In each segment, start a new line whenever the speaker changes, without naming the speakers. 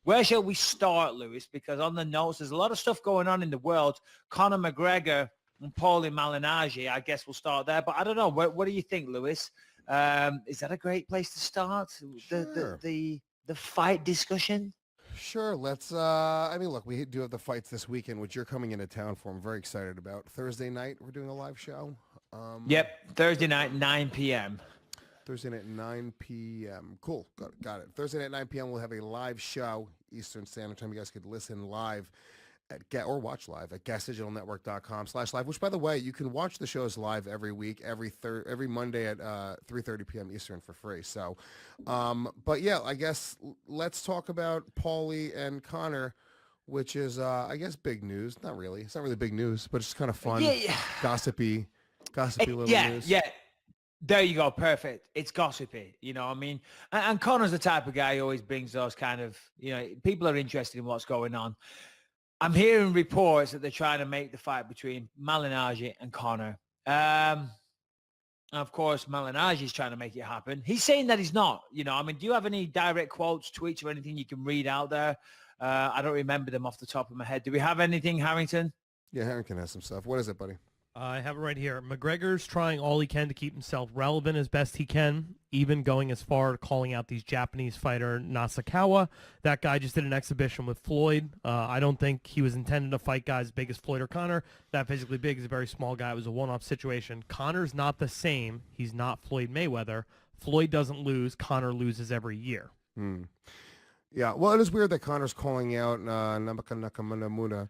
Where shall we start, Lewis? Because on the notes, there's a lot of stuff going on in the world. Conor McGregor and Paulie Malignaggi, I guess we'll start there. But I don't know. What do you think, Lewis? Is that a great place to start?
Sure.
The fight discussion?
Sure. Let's, I mean, look, we do have the fights this weekend, which you're coming into town for. I'm very excited about. Thursday night, we're doing a live show.
Yep. Thursday night, 9 p.m.
Thursday night, 9 p.m. Cool. Got it. Thursday night, 9 p.m., we'll have a live show, Eastern Standard Time. You guys could listen live or watch live at gasdigitalnetwork.com/live, which, by the way, you can watch the shows live every week, every Monday at 3:30 p.m. Eastern for free. So, but yeah, I guess let's talk about Paulie and Conor, which is, I guess, big news. Not really. It's not really big news, but it's kind of fun, gossipy little news.
Yeah. There you go. Perfect. It's gossipy. You know what I mean? And Conor's the type of guy who always brings those kind of, people are interested in what's going on. I'm hearing reports that they're trying to make the fight between Malignaggi and Conor. Of course, Malignaggi is trying to make it happen. He's saying that he's not. Do you have any direct quotes, tweets, or anything you can read out there? I don't remember them off the top of my head. Do we have anything, Harrington?
Yeah, Harrington has some stuff. What is it, buddy?
I have it right here. McGregor's trying all he can to keep himself relevant as best he can, even going as far to calling out these Japanese fighter Nasukawa. That guy just did an exhibition with Floyd. I don't think he was intended to fight guys as big as Floyd or Conor. That physically big is a very small guy. It was a one-off situation. Conor's not the same. He's not Floyd Mayweather. Floyd doesn't lose. Conor loses every year.
Yeah, well, it is weird that Conor's calling out Namaka Nakamura.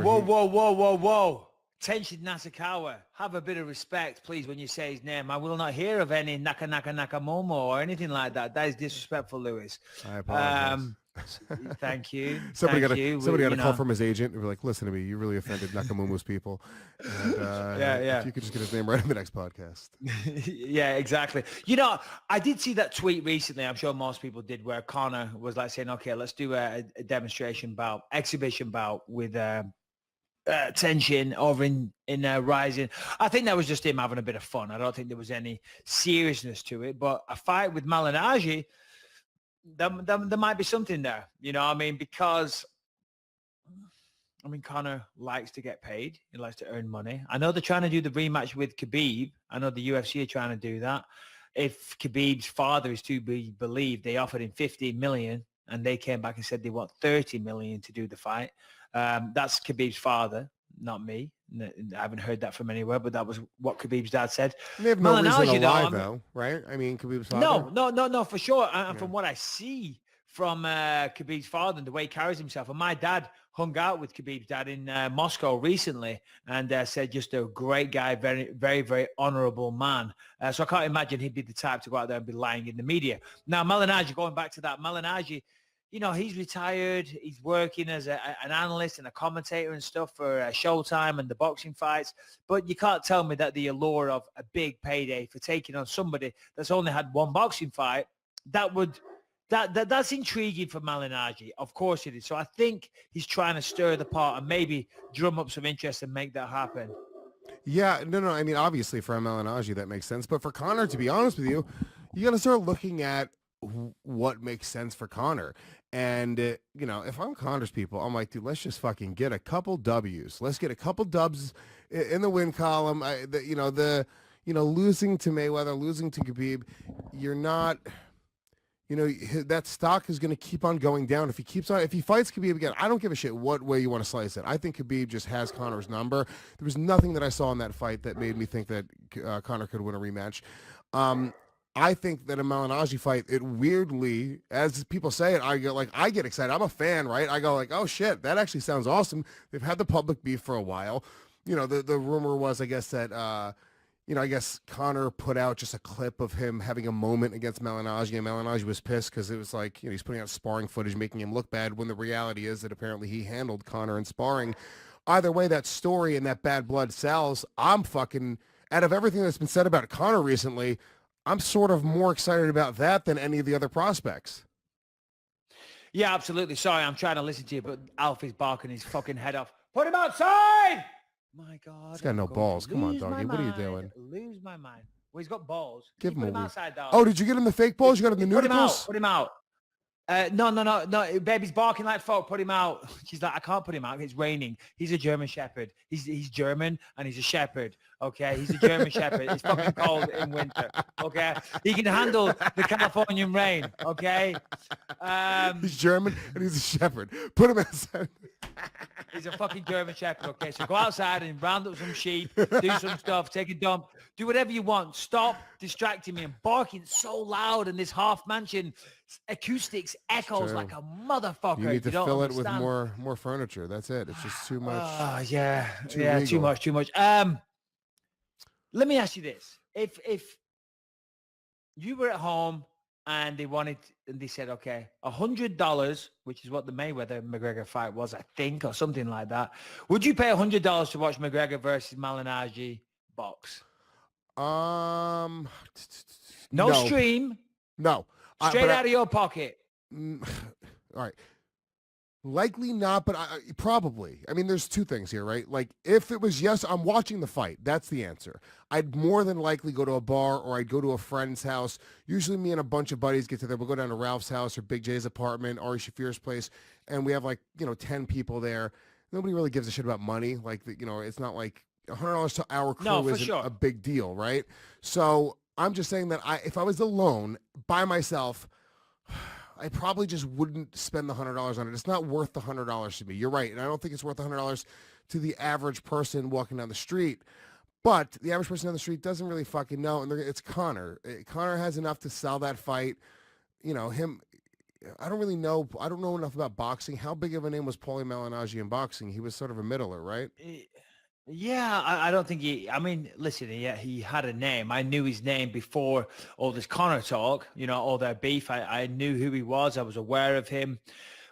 Whoa. Tenshin Nasukawa. Have a bit of respect, please, when you say his name. I will not hear of any Nakamomo or anything like that. That is disrespectful, Lewis.
I apologize.
Thank you.
Somebody got a call from his agent and be like, listen to me, you really offended Nakamumu's people. And,
yeah.
If you could just get his name right on the next podcast.
Yeah, exactly. I did see that tweet recently. I'm sure most people did, where Conor was like saying, okay, let's do a exhibition bout with Tenshin over in Rising. I think that was just him having a bit of fun. I don't think there was any seriousness to it. But a fight with Malignaggi, there might be something there, because Conor likes to get paid. He likes to earn money. I know they're trying to do the rematch with Khabib. I know the UFC are trying to do that. If Khabib's father is to be believed, they offered him 15 million and they came back and said they want 30 million to do the fight. That's Khabib's father, not me. I haven't heard that from anywhere, but that was what Khabib's dad said.
They have no reason to lie, though, right? I mean, Khabib's father?
No, for sure. And from what I see from Khabib's father and the way he carries himself, and my dad hung out with Khabib's dad in Moscow recently and said just a great guy, very, very, very honorable man. So I can't imagine he'd be the type to go out there and be lying in the media. Now, Malignaggi, going back to that, Malignaggi, he's retired. He's working as an analyst and a commentator and stuff for Showtime and the boxing fights. But you can't tell me that the allure of a big payday for taking on somebody that's only had one boxing fight, that's intriguing for Malignaggi. Of course it is. So I think he's trying to stir the pot and maybe drum up some interest and make that happen.
Yeah, no. I mean, obviously for Malignaggi that makes sense. But for Conor, to be honest with you, you got to start looking at what makes sense for Conor. And, if I'm Conor's people, I'm like, dude, let's just fucking get a couple W's. Let's get a couple dubs in the win column. Losing to Mayweather, losing to Khabib, you're not, that stock is going to keep on going down. If he fights Khabib again, I don't give a shit what way you want to slice it. I think Khabib just has Conor's number. There was nothing that I saw in that fight that made me think that Conor could win a rematch. I think that a Malignaggi fight, it weirdly, as people say it, I get excited. I'm a fan, right? I go like, oh shit, that actually sounds awesome. They've had the public beef for a while. The rumor was, I guess, that, I guess Conor put out just a clip of him having a moment against Malignaggi, and Malignaggi was pissed because it was like, he's putting out sparring footage, making him look bad, when the reality is that apparently he handled Conor in sparring. Either way, that story and that bad blood sells. I'm fucking, out of everything that's been said about Conor recently, I'm sort of more excited about that than any of the other prospects.
Yeah, absolutely. Sorry, I'm trying to listen to you, but Alfie's barking his fucking head off. Put him outside! My God.
He's got no balls. Come on, doggy. What are you doing?
Lose my mind. Well, he's got balls.
Give him
put
a
him
week.
outside, dog.
Oh, did you get him the fake balls? You got him the nudicles?
Put him out. No. Baby's barking like fuck. Put him out. She's like, I can't put him out. It's raining. He's a German Shepherd. He's German and he's a shepherd. Okay, he's a German Shepherd. It's fucking cold in winter. Okay, he can handle the Californian rain. Okay,
He's German and he's a shepherd. Put him outside.
he's a fucking German Shepherd. Okay, so go outside and round up some sheep, do some stuff, take a dump, do whatever you want. Stop distracting me and barking so loud in this half mansion. Acoustics echoes like a motherfucker.
You need to fill it with
understand.
more furniture. That's it. It's just too much.
Too much. Let me ask you this: if you were at home and they said, okay, $100, which is what the Mayweather McGregor fight was, I think, or something like that, would you pay $100 to watch McGregor versus Malignaggi box? No stream.
No.
Straight out of your pocket.
All right. Likely not, but probably. I mean, there's two things here, right? Like, if it was yes, I'm watching the fight. That's the answer. I'd more than likely go to a bar or I'd go to a friend's house. Usually me and a bunch of buddies get together. We'll go down to Ralph's house or Big J's apartment, Ari Shafir's place, and we have 10 people there. Nobody really gives a shit about money. Like, it's not like $100 to our crew isn't a big deal, right? So I'm just saying that if I was alone by myself, I probably just wouldn't spend the $100 on it. It's not worth the $100 to me. You're right. And I don't think it's worth the $100 to the average person walking down the street. But the average person down the street doesn't really fucking know. And it's Conor. Conor has enough to sell that fight. Him, I don't really know. I don't know enough about boxing. How big of a name was Paulie Malignaggi in boxing? He was sort of a middler, right?
Yeah, I don't think listen, he had a name. I knew his name before all this Conor talk, all their beef. I knew who he was. I was aware of him.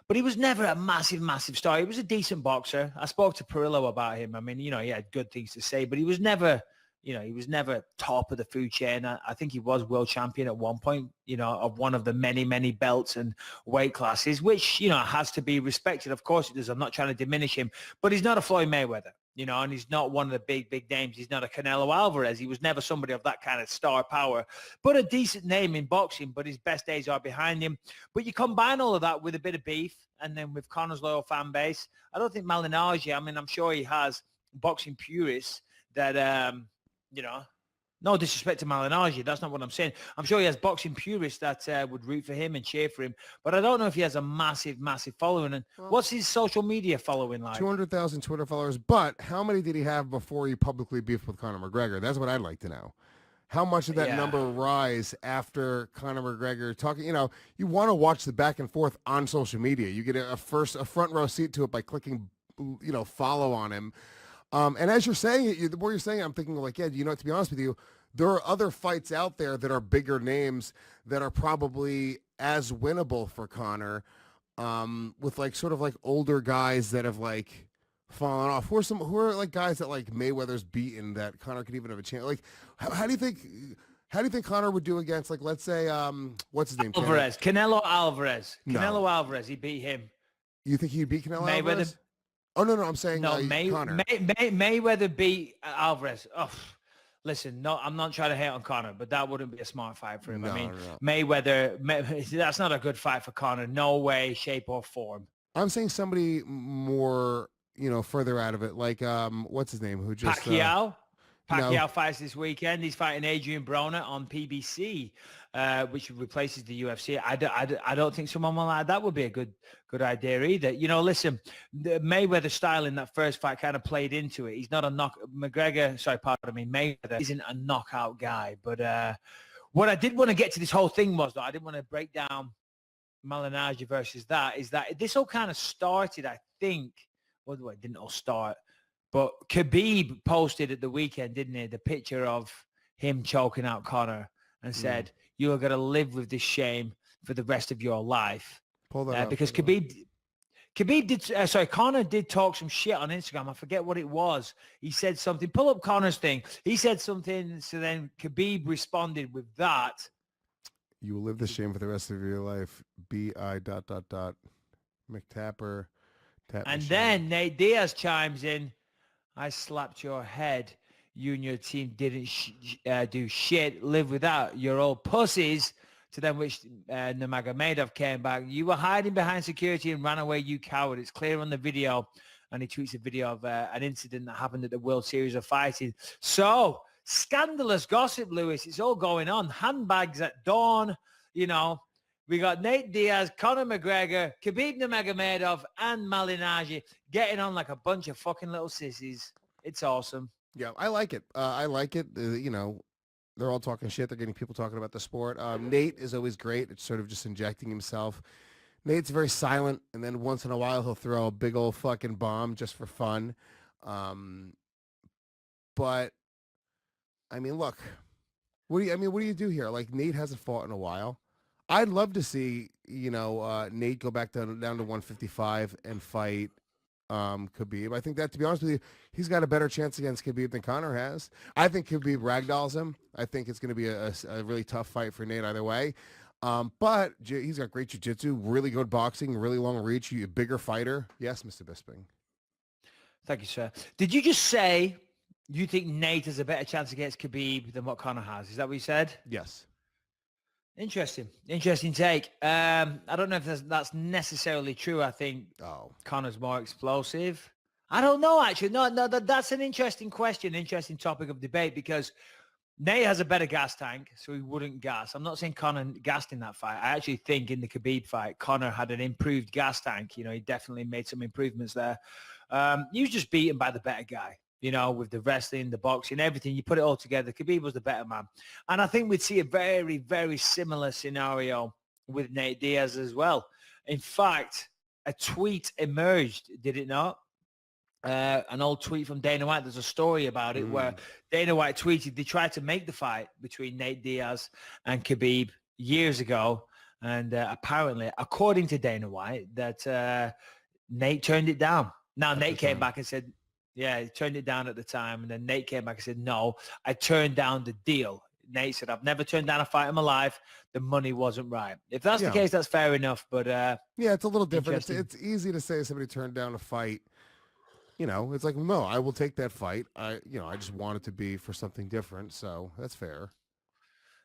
But he was never a massive, massive star. He was a decent boxer. I spoke to Perillo about him. I mean, he had good things to say, but he was never, he was never top of the food chain. I think he was world champion at one point, of one of the many, many belts and weight classes, which, has to be respected. Of course it does. I'm not trying to diminish him, but he's not a Floyd Mayweather. And he's not one of the big names. He's not a Canelo Alvarez. He was never somebody of that kind of star power, but a decent name in boxing, but his best days are behind him. But you combine all of that with a bit of beef and then with Conor's loyal fan base. I don't think Malignaggi, I'm sure he has boxing purists that, no disrespect to Malignaggi. That's not what I'm saying. I'm sure he has boxing purists that would root for him and cheer for him. But I don't know if he has a massive, massive following. And what's his social media following like?
200,000 Twitter followers. But how many did he have before he publicly beefed with Conor McGregor? That's what I'd like to know. How much did that number rise after Conor McGregor talking? You want to watch the back and forth on social media. You get a front row seat to it by clicking, follow on him. And as you're saying it, the more you're saying it, I'm thinking like, to be honest with you, there are other fights out there that are bigger names that are probably as winnable for Conor, with sort of older guys that have fallen off. Who are guys that Mayweather's beaten that Conor could even have a chance? How do you think Conor would do against let's say what's his name?
Alvarez, Canelo Alvarez.
No.
Canelo Alvarez, he beat him.
You think he'd beat Canelo
Mayweather?
Alvarez? Oh no, I'm saying Conor.
Mayweather beat Alvarez. Oh, listen, no, I'm not trying to hate on Conor, but that wouldn't be a smart fight for him.
No.
Mayweather, that's not a good fight for Conor. No way, shape, or form.
I'm saying somebody more, further out of it, what's his name? Who just
Pacquiao? Pacquiao fights this weekend. He's fighting Adrian Broner on PBC, which replaces the UFC. I don't think someone like that would be a good idea either. Listen, the Mayweather style in that first fight kind of played into it. He's not a Mayweather isn't a knockout guy. But what I did want to get to this whole thing was, though, I didn't want to break down Malignaggi versus that, is that this all kind of started, I think, well, it didn't all start, but Khabib posted at the weekend, didn't he, the picture of him choking out Conor and said, you are going to live with this shame for the rest of your life.
Pull that
because Conor did talk some shit on Instagram. I forget what it was. He said something. Pull up Conor's thing. He said something. So then Khabib responded with that.
You will live the shame for the rest of your life. B.I. ... McTapper.
And then Nate Diaz chimes in. I slapped your head. You and your team didn't do shit. Live without your old pussies To them, which Nurmagomedov came back. You were hiding behind security and ran away, you coward. It's clear on the video. And he tweets a video of an incident that happened at the World Series of Fighting. So, scandalous gossip, Lewis. It's all going on. Handbags at dawn. You know, we got Nate Diaz, Conor McGregor, Khabib Nurmagomedov, and Malignaggi getting on like a bunch of fucking little sissies. It's awesome.
Yeah, I like it. I like it. You know, they're all talking shit. They're getting people talking about the sport. Nate is always great. It's sort of just injecting himself. Nate's very silent, and then once in a while he'll throw a big old fucking bomb just for fun. But I mean, look, what do you do here? Like, Nate hasn't fought in a while. I'd love to see, you know, Nate go back down to 155 and fight Khabib. I think that, to be honest with you, he's got a better chance against Khabib than Conor has. I think Khabib ragdolls him. I think it's going to be a really tough fight for Nate either way. But he's got great jiu-jitsu, really good boxing, really long reach, a bigger fighter. Yes, Mr. Bisping.
Thank you, sir. Did you just say you think Nate has a better chance against Khabib than what Conor has? Is that what you said?
Yes.
Interesting take. I don't know if that's necessarily true. I think Conor's more explosive. I don't know, actually. No, that's an interesting question, interesting topic of debate, because Nate has a better gas tank, so he wouldn't gas. I'm not saying Conor gassed in that fight. I actually think in the Khabib fight, Conor had an improved gas tank. You know, he definitely made some improvements there. He was just beaten by the better guy. You know, with the wrestling, the boxing, everything, you put it all together, Khabib was the better man. And I think we'd see a very, very similar scenario with Nate Diaz as well. In fact, a tweet emerged, did it not? An old tweet from Dana White. There's a story about it where Dana White tweeted they tried to make the fight between Nate Diaz and Khabib years ago. And apparently, according to Dana White, that Nate turned it down. Now, Nate came back and said, yeah, he turned it down at the time. And then Nate came back and said, no, I turned down the deal. Nate said, I've never turned down a fight in my life. The money wasn't right. If that's the case, that's fair enough. But yeah,
it's a little different. It's easy to say somebody turned down a fight. You know, it's like, no, I will take that fight. I just want it to be for something different. So that's fair.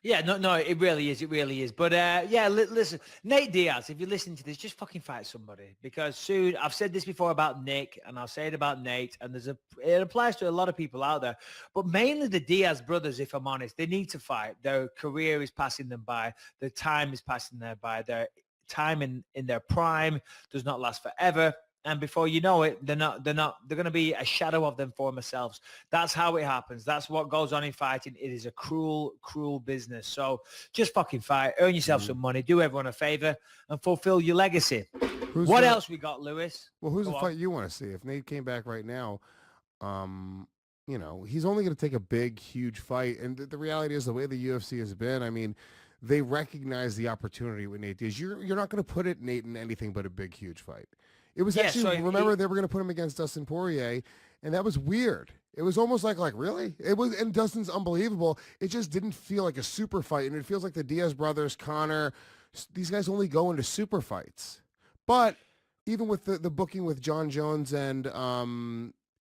Yeah,
no, it really is. It really is. But yeah, listen, Nate Diaz, if you're listening to this, just fucking fight somebody, because soon, I've said this before about Nick, and I'll say it about Nate, and it applies to a lot of people out there, but mainly the Diaz brothers, if I'm honest. They need to fight. Their career is passing them by. Their time is passing them by. Their time in their prime does not last forever. And before you know it, they're going to be a shadow of them for themselves. That's how it happens. That's what goes on in fighting. It is a cruel, cruel business. So just fucking fight, earn yourself some money, do everyone a favor, and fulfill your legacy. What else we got, Lewis?
Well, who's the fight you want to see? If Nate came back right now, you know, he's only going to take a big, huge fight. And the reality is, the way the UFC has been, I mean, they recognize the opportunity with Nate Diaz. You're not going to put Nate in anything but a big, huge fight. It was remember they were going to put him against Dustin Poirier, and that was weird. It was almost like really? It was, and Dustin's unbelievable. It just didn't feel like a super fight, and it feels like the Diaz brothers, Conor, these guys only go into super fights. But even with the booking with John Jones and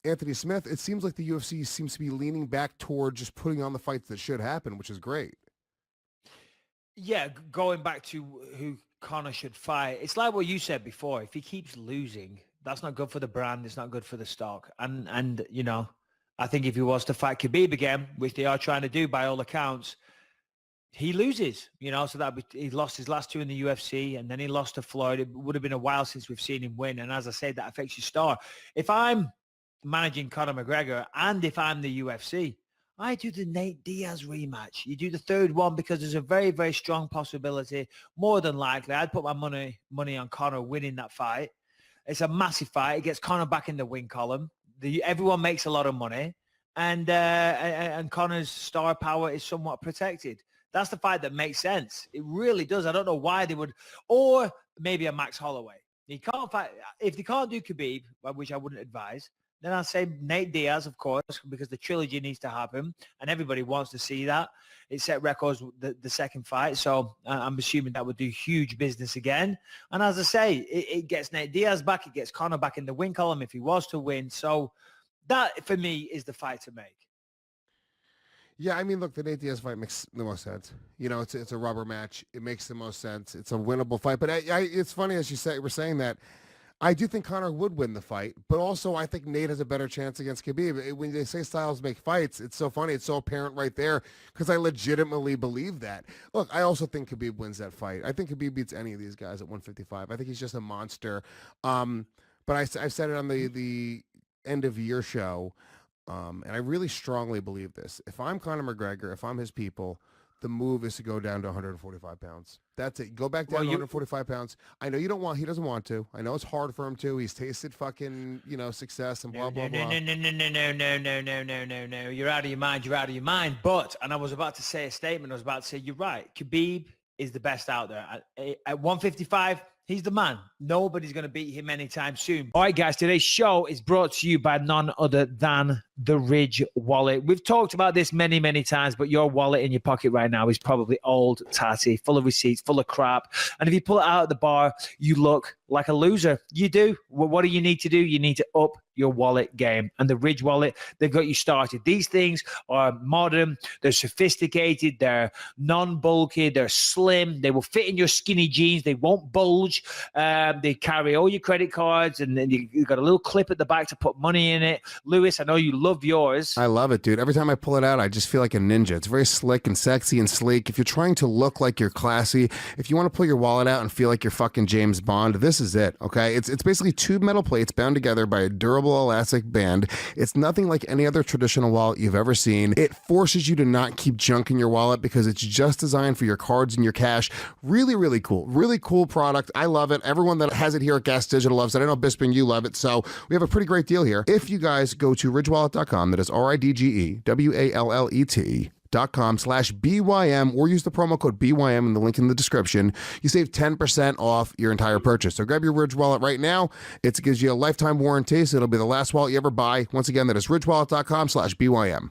Anthony Smith, it seems like the UFC seems to be leaning back toward just putting on the fights that should happen, which is great.
Yeah, going back to who Conor should fight, it's like what you said before. If he keeps losing, that's not good for the brand. It's not good for the stock. And you know, I think if he was to fight Khabib again, which they are trying to do by all accounts, he loses. You know, so he lost his last two in the UFC, and then he lost to Floyd. It would have been a while since we've seen him win. And as I said, that affects your star. If I'm managing Conor McGregor, and if I'm the UFC, I do the Nate Diaz rematch. You do the third one because there's a very, very strong possibility. More than likely, I'd put my money on Conor winning that fight. It's a massive fight. It gets Conor back in the win column. Everyone makes a lot of money, and Conor's star power is somewhat protected. That's the fight that makes sense. It really does. I don't know why they would, or maybe a Max Holloway. He can't fight if they can't do Khabib, which I wouldn't advise. Then I'll say Nate Diaz, of course, because the trilogy needs to happen, and everybody wants to see that. It set records the second fight, so I'm assuming that would do huge business again. And as I say, it gets Nate Diaz back. It gets Conor back in the win column if he was to win. So that, for me, is the fight to make.
Yeah, I mean, look, the Nate Diaz fight makes the most sense. You know, it's a rubber match. It makes the most sense. It's a winnable fight. But it's funny as you were saying that. I do think Conor would win the fight, but also I think Nate has a better chance against Khabib. When they say styles make fights, it's so funny. It's so apparent right there because I legitimately believe that. Look, I also think Khabib wins that fight. I think Khabib beats any of these guys at 155. I think he's just a monster. But I've said it on the end of year show, and I really strongly believe this. If I'm Conor McGregor, if I'm his people, the move is to go down to 145 pounds. That's it. Go back down to 145 pounds. I know he doesn't want to. I know it's hard for him to. He's tasted fucking, success and blah, blah, blah.
No. You're out of your mind. You're out of your mind. But, and I was about to say a statement. I was about to say, you're right. Khabib is the best out there. At 155, he's the man. Nobody's going to beat him anytime soon. All right, guys, today's show is brought to you by none other than the Ridge wallet. We've talked about this many, many times, but your wallet in your pocket right now is probably old, tatty, full of receipts, full of crap. And if you pull it out of the bar, you look like a loser. You do. Well, what do you need to do? You need to up your wallet game. And the Ridge wallet, they've got you started. These things are modern. They're sophisticated. They're non-bulky. They're slim. They will fit in your skinny jeans. They won't bulge. They carry all your credit cards, and then you've got a little clip at the back to put money in it. Lewis, I know you love yours.
I love it, dude. Every time I pull it out, I just feel like a ninja. It's very slick and sexy and sleek. If you're trying to look like you're classy, if you want to pull your wallet out and feel like you're fucking James Bond, this is it, okay? It's basically two metal plates bound together by a durable elastic band. It's nothing like any other traditional wallet you've ever seen. It forces you to not keep junk in your wallet because it's just designed for your cards and your cash. Really, really cool. Really cool product. I love it. Everyone that has it here at Gas Digital loves it. I know, Bisping, you love it. So we have a pretty great deal here. If you guys go to ridgewallet.com, that is ridgewallet.com/BYM, or use the promo code BYM in the link in the description, you save 10% off your entire purchase. So grab your Ridge wallet right now. It gives you a lifetime warranty, so it'll be the last wallet you ever buy. Once again, that is ridgewallet.com/BYM.